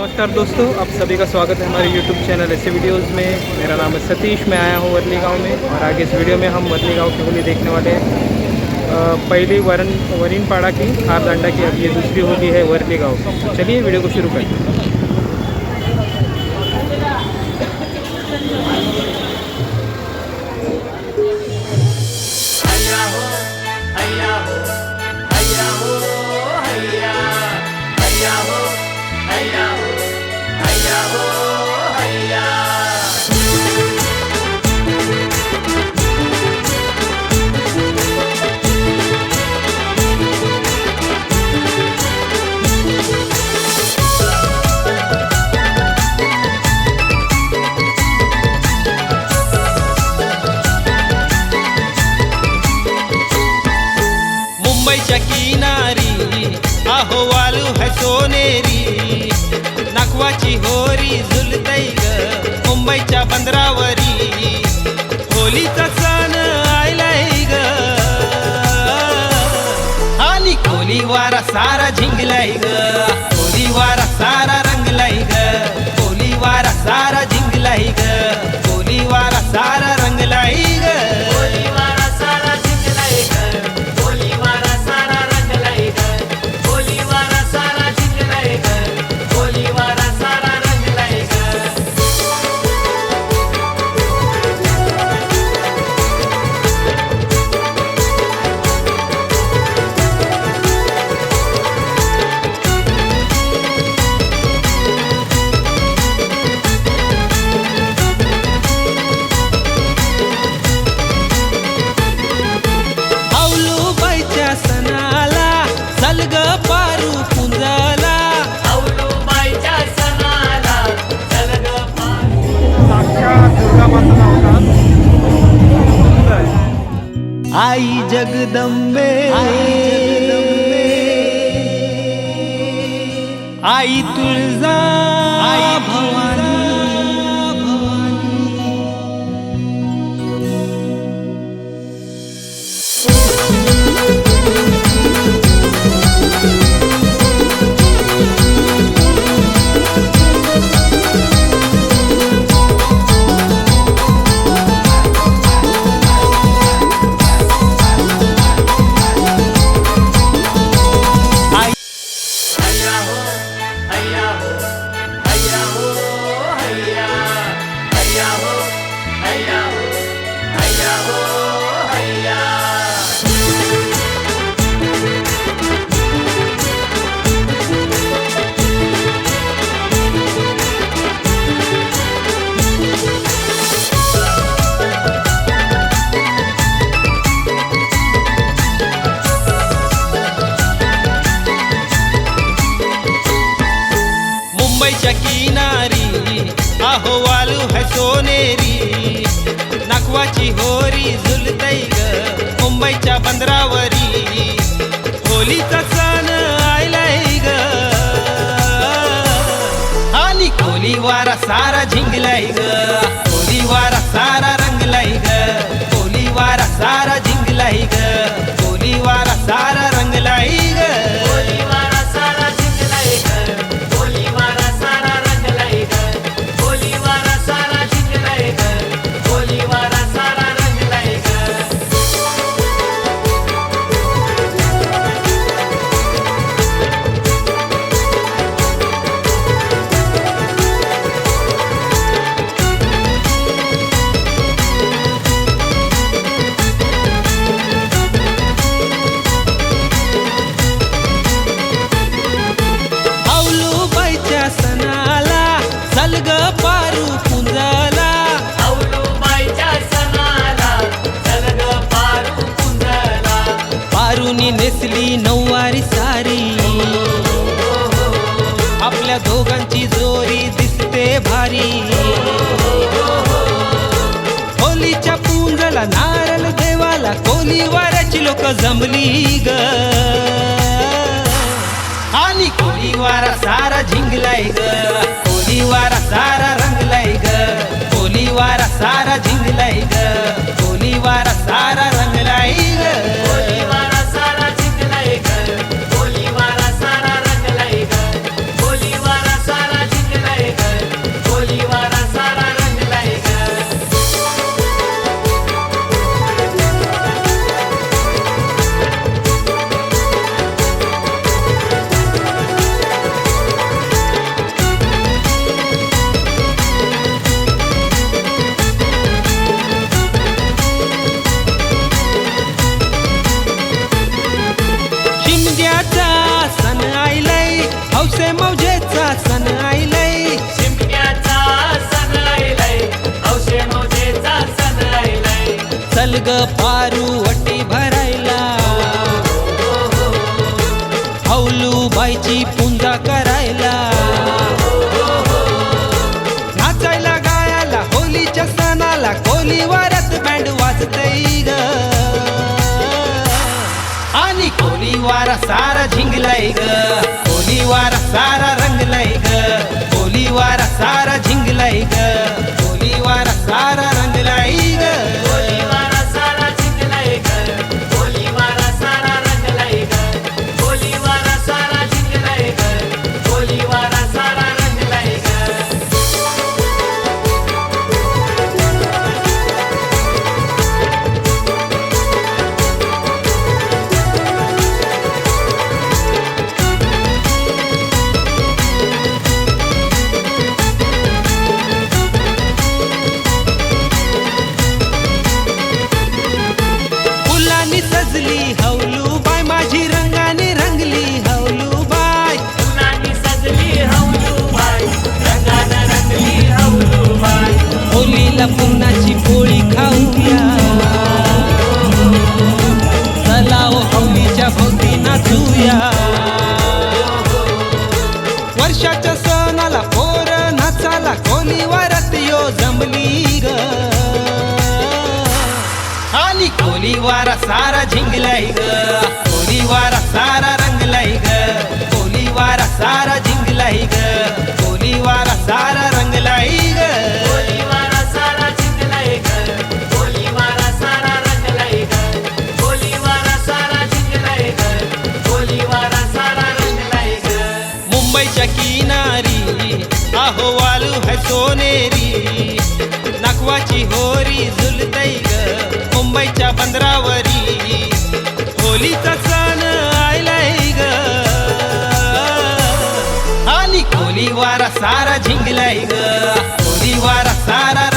नमस्कार दोस्तों, आप सभी का स्वागत है हमारे YouTube चैनल ऐसे वीडियोस में। मेरा नाम है सतीश, मैं आया हूँ वर्ली गांव में और आगे इस वीडियो में हम वर्ली गांव की होली देखने वाले हैं। पहली वरीनपाड़ा की खारदांडा की, अब ये दूसरी होली है वर्ली गांव। तो चलिए वीडियो को शुरू करते हैं। मुंबईच्या किनारी अहवालू है सोनेरी, नागवाची होरी झुलतई ग मुंबईच्या बंदरावरी। होलीचा सण आयलाय ग आणि कोली वारा सारा झिंगलाय ग, कोली वारा सारा रंगलाय ग, कोली वारा सारा झिंगलाय ग, कोली वारा सारा रंगलाय ग। आई जगदंबे आई तुळजा आई भवानी। मुंबईच्या किनारी अहवालू है सोनेरी, नागवाची होरी झुलतई ग मुंबईच्या बंदरावरी। होलीचा सण आयलाय ग आणि कोली वारा सारा झिंगलाय ग, कोली वारा सारा रंगलाय ग, कोली वारा सारा झिंगलाय ग, कोली वारा सारा रंगलाय ग। नेसली नऊवारी सारी, आपल्या दोघांची जोरी दिसते भारी। होलीच्या पुंजला नारळ देवाला कोली वाऱ्याची लोक जमली ग आणि कोली वारा सारा झिंगलाय ग, कोली वारा सारा रंगलाय ग, कोली वारा सारा झिंगलाय ग, कोली वारा सारा रंगलाय ग। सारा रंगलाय ग, कोली वारा सारा रंगलाय ग, कोली वारा सारा ग पारू वटी भरायला, हौलू बाईची पूजा करायला, नाचायला गायाला होलीच्या सणाला कोलीवारात बँड वाजतई ग. आणि कोलीवारा सारा झिंगलाय ग, कोलीवारा सारा रंगलाय ग, कोलीवारा सारा झिंगलाय ग, कोलीवारा सारा रंगलाय ग. कोलीवारा सारा झिंगलाय ग, कोलीवारा सारा रंगलाय ग, कोलीवारा सारा झिंगलाय ग, कोलीवारा सारा रंगलाय ग. फुलांनी सजली हौलू बाय माझी रंगाने रंगली हौलू बाय. फुलांनी सजली हौलूबाई, रंगानं रंगली हौलूबाई. होलीला पुरणाची पोळी खाऊया, चला ओ होलीच्या भोवती नाचूया. वर्षाच्या सणाला पोर नाचाला कोलीवारात यो जमली ग. आणि कोलीवारा सारा झिंगलाय ग, कोलीवारा सारा रंगलाय ग, कोलीवारा सारा झिंगलाय ग, कोलीवारा सारा रंगलाय ग. कोलीवारा सारा झिंगलाय ग, कोलीवारा सारा रंगलाय ग, कोलीवारा सारा झिंगलाय ग, कोलीवारा सारा रंगलाय ग. मुंबईच्या किनारी आहो वालू है सोनेरी, नकवाची होरी झुलतई ग, मुंबईच्या बंदरावरी होलीचा सण आयलाय ग. आणि कोलीवारा सारा झिंगलाय ग, कोलीवारा सारा